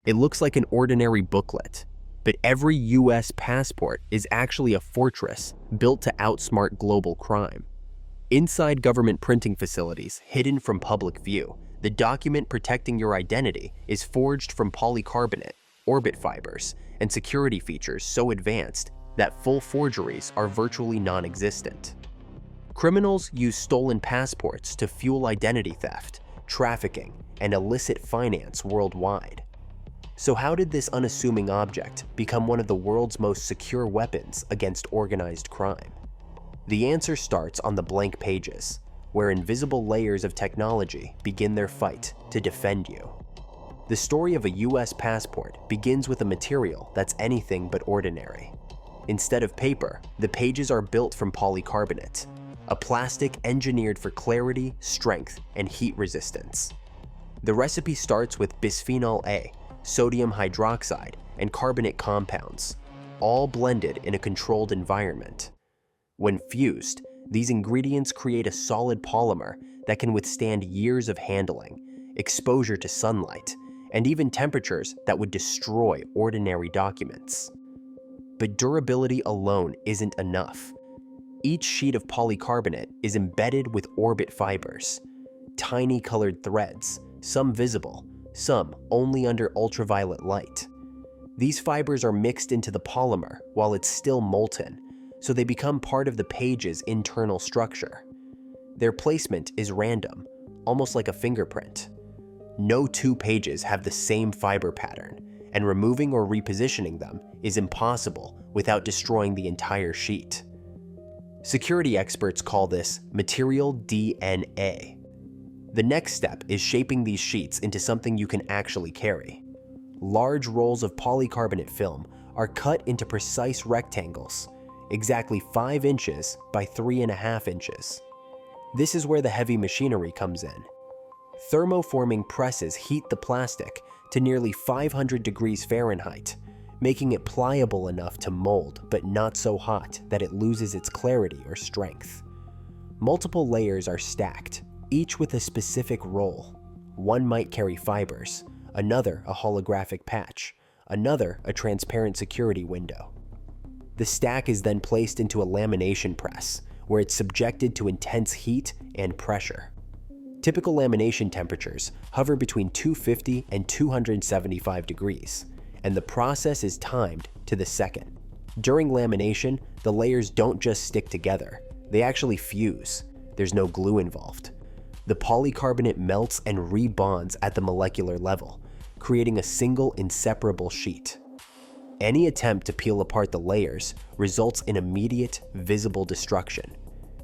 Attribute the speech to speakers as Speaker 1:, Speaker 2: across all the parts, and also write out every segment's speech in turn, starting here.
Speaker 1: It looks like an ordinary booklet, but every US passport is actually a fortress built to outsmart global crime. Inside government printing facilities, hidden from public view, the document protecting your identity is forged from polycarbonate, orbit fibers, and security features so advanced that full forgeries are virtually non-existent. Criminals use stolen passports to fuel identity theft, trafficking, and illicit finance worldwide. So how did this unassuming object become one of the world's most secure weapons against organized crime? The answer starts on the blank pages, where invisible layers of technology begin their fight to defend you. The story of a US passport begins with a material that's anything but ordinary. Instead of paper, the pages are built from polycarbonate, a plastic engineered for clarity, strength, and heat resistance. The recipe starts with bisphenol A, sodium hydroxide, and carbonate compounds, all blended in a controlled environment. When fused, these ingredients create a solid polymer that can withstand years of handling, exposure to sunlight, and even temperatures that would destroy ordinary documents. But durability alone isn't enough. Each sheet of polycarbonate is embedded with orbit fibers, tiny colored threads, some visible, some only under ultraviolet light. These fibers are mixed into the polymer while it's still molten, so they become part of the page's internal structure. Their placement is random, almost like a fingerprint. No two pages have the same fiber pattern, and removing or repositioning them is impossible without destroying the entire sheet. Security experts call this material DNA. The next step is shaping these sheets into something you can actually carry. Large rolls of polycarbonate film are cut into precise rectangles, exactly 5 inches by 3.5 inches. This is where the heavy machinery comes in. Thermoforming presses heat the plastic to nearly 500 degrees Fahrenheit, making it pliable enough to mold but not so hot that it loses its clarity or strength. Multiple layers are stacked, each with a specific role. One might carry fibers, another a holographic patch, another a transparent security window. The stack is then placed into a lamination press, where it's subjected to intense heat and pressure. Typical lamination temperatures hover between 250 and 275 degrees, and the process is timed to the second. During lamination, the layers don't just stick together, they actually fuse. There's no glue involved. The polycarbonate melts and rebonds at the molecular level, creating a single inseparable sheet. Any attempt to peel apart the layers results in immediate, visible destruction.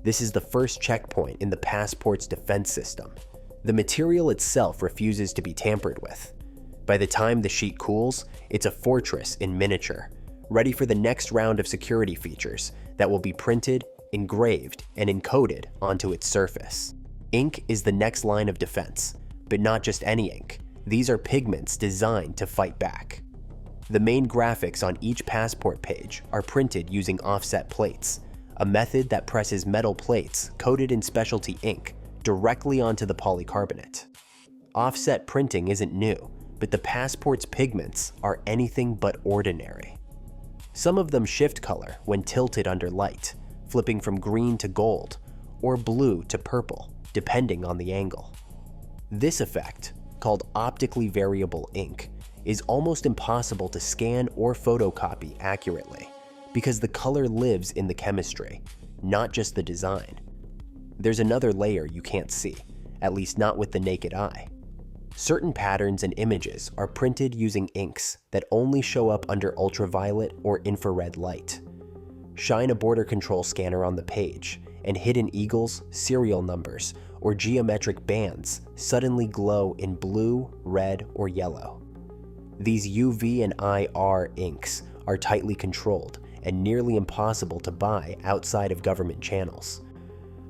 Speaker 1: This is the first checkpoint in the passport's defense system. The material itself refuses to be tampered with. By the time the sheet cools, it's a fortress in miniature, ready for the next round of security features that will be printed, engraved, and encoded onto its surface. Ink is the next line of defense, but not just any ink. These are pigments designed to fight back. The main graphics on each passport page are printed using offset plates, a method that presses metal plates coated in specialty ink directly onto the polycarbonate. Offset printing isn't new, but the passport's pigments are anything but ordinary. Some of them shift color when tilted under light, flipping from green to gold, or blue to purple, depending on the angle. This effect, called optically variable ink, is almost impossible to scan or photocopy accurately because the color lives in the chemistry, not just the design. There's another layer you can't see, at least not with the naked eye. Certain patterns and images are printed using inks that only show up under ultraviolet or infrared light. Shine a border control scanner on the page, and hidden eagles, serial numbers, or geometric bands suddenly glow in blue, red, or yellow. These UV and IR inks are tightly controlled and nearly impossible to buy outside of government channels.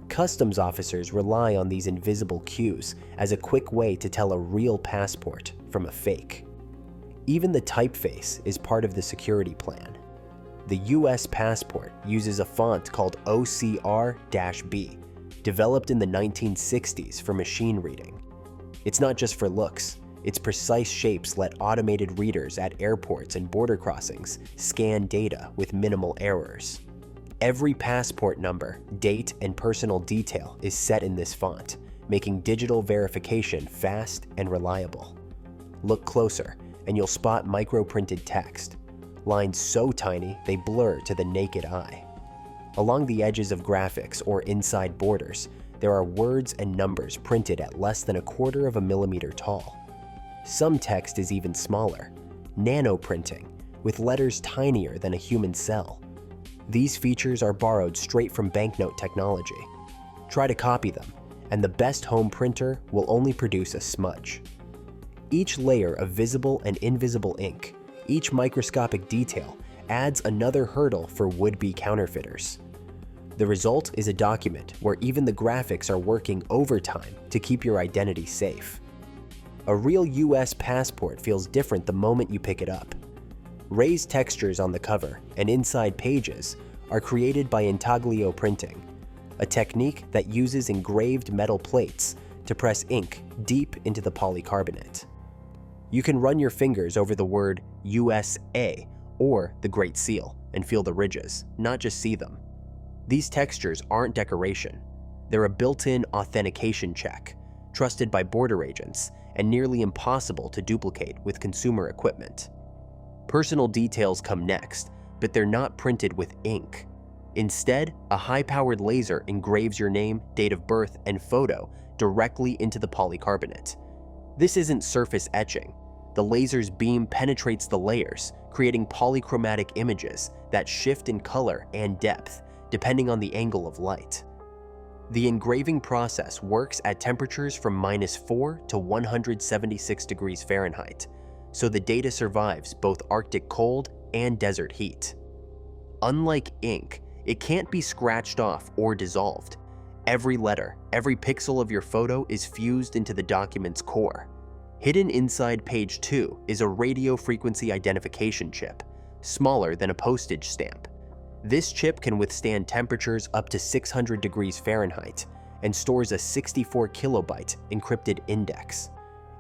Speaker 1: Customs officers rely on these invisible cues as a quick way to tell a real passport from a fake. Even the typeface is part of the security plan. The US passport uses a font called OCR-B, developed in the 1960s for machine reading. It's not just for looks, Its precise shapes let automated readers at airports and border crossings scan data with minimal errors. Every passport number, date, and personal detail is set in this font, making digital verification fast and reliable. Look closer, and you'll spot microprinted text, lines so tiny they blur to the naked eye. Along the edges of graphics or inside borders, there are words and numbers printed at less than 1/4 of a millimeter tall. Some text is even smaller, nano printing, with letters tinier than a human cell. These features are borrowed straight from banknote technology. Try to copy them, and the best home printer will only produce a smudge. Each layer of visible and invisible ink, each microscopic detail, adds another hurdle for would-be counterfeiters. The result is a document where even the graphics are working overtime to keep your identity safe. A real US passport feels different the moment you pick it up. Raised textures on the cover and inside pages are created by intaglio printing, a technique that uses engraved metal plates to press ink deep into the polycarbonate. You can run your fingers over the word USA or the Great Seal and feel the ridges, not just see them. These textures aren't decoration. They're a built-in authentication check, trusted by border agents and nearly impossible to duplicate with consumer equipment. Personal details come next, but they're not printed with ink. Instead, a high-powered laser engraves your name, date of birth, and photo directly into the polycarbonate. This isn't surface etching. The laser's beam penetrates the layers, creating polychromatic images that shift in color and depth, depending on the angle of light. The engraving process works at temperatures from -4 to 176 degrees Fahrenheit, so the data survives both Arctic cold and desert heat. Unlike ink, it can't be scratched off or dissolved. Every letter, every pixel of your photo is fused into the document's core. Hidden inside page 2 is a radio frequency identification chip, smaller than a postage stamp. This chip can withstand temperatures up to 600 degrees Fahrenheit and stores a 64 kilobyte encrypted index.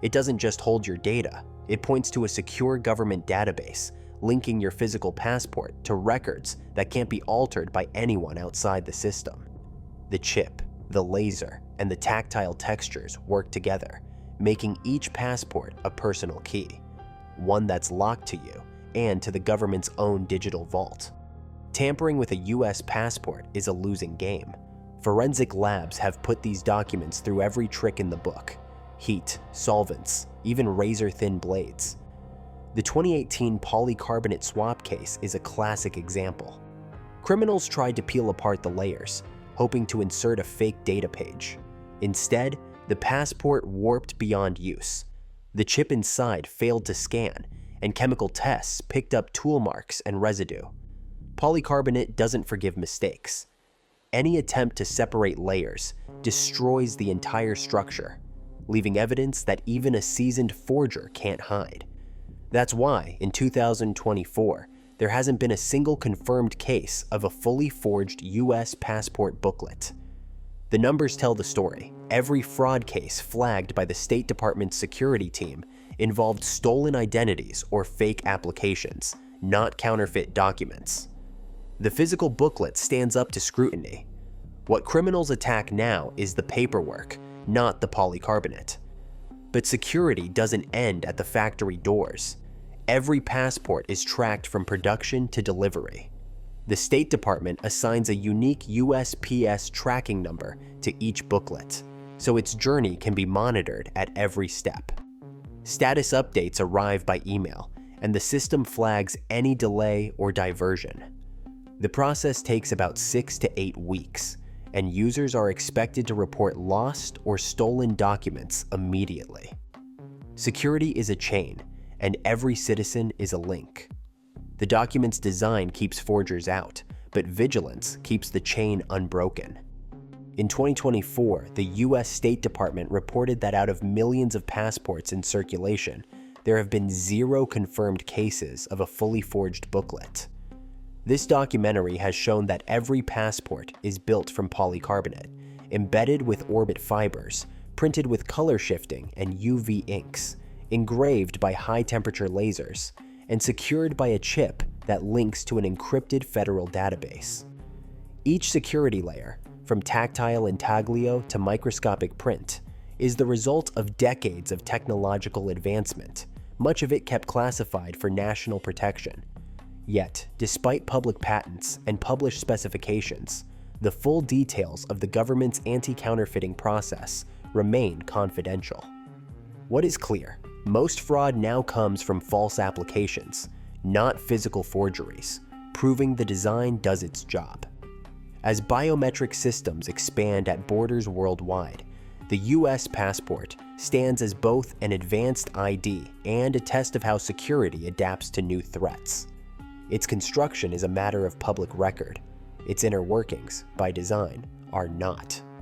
Speaker 1: It doesn't just hold your data, it points to a secure government database, linking your physical passport to records that can't be altered by anyone outside the system. The chip, the laser, and the tactile textures work together, making each passport a personal key, one that's locked to you and to the government's own digital vault. Tampering with a US passport is a losing game. Forensic labs have put these documents through every trick in the book: heat, solvents, even razor-thin blades. The 2018 polycarbonate swap case is a classic example. Criminals tried to peel apart the layers, hoping to insert a fake data page. Instead, the passport warped beyond use. The chip inside failed to scan, and chemical tests picked up tool marks and residue. Polycarbonate doesn't forgive mistakes. Any attempt to separate layers destroys the entire structure, leaving evidence that even a seasoned forger can't hide. That's why, in 2024, there hasn't been a single confirmed case of a fully forged US passport booklet. The numbers tell the story. Every fraud case flagged by the State Department's security team involved stolen identities or fake applications, not counterfeit documents. The physical booklet stands up to scrutiny. What criminals attack now is the paperwork, not the polycarbonate. But security doesn't end at the factory doors. Every passport is tracked from production to delivery. The State Department assigns a unique USPS tracking number to each booklet, so its journey can be monitored at every step. Status updates arrive by email, and the system flags any delay or diversion. The process takes about 6 to 8 weeks, and users are expected to report lost or stolen documents immediately. Security is a chain, and every citizen is a link. The document's design keeps forgers out, but vigilance keeps the chain unbroken. In 2024, the US State Department reported that out of millions of passports in circulation, there have been 0 confirmed cases of a fully forged booklet. This documentary has shown that every passport is built from polycarbonate, embedded with orbit fibers, printed with color shifting and UV inks, engraved by high-temperature lasers, and secured by a chip that links to an encrypted federal database. Each security layer, from tactile intaglio to microscopic print, is the result of decades of technological advancement, much of it kept classified for national protection. Yet, despite public patents and published specifications, the full details of the government's anti-counterfeiting process remain confidential. What is clear? Most fraud now comes from false applications, not physical forgeries, proving the design does its job. As biometric systems expand at borders worldwide, the U.S. passport stands as both an advanced ID and a test of how security adapts to new threats. Its construction is a matter of public record. Its inner workings, by design, are not.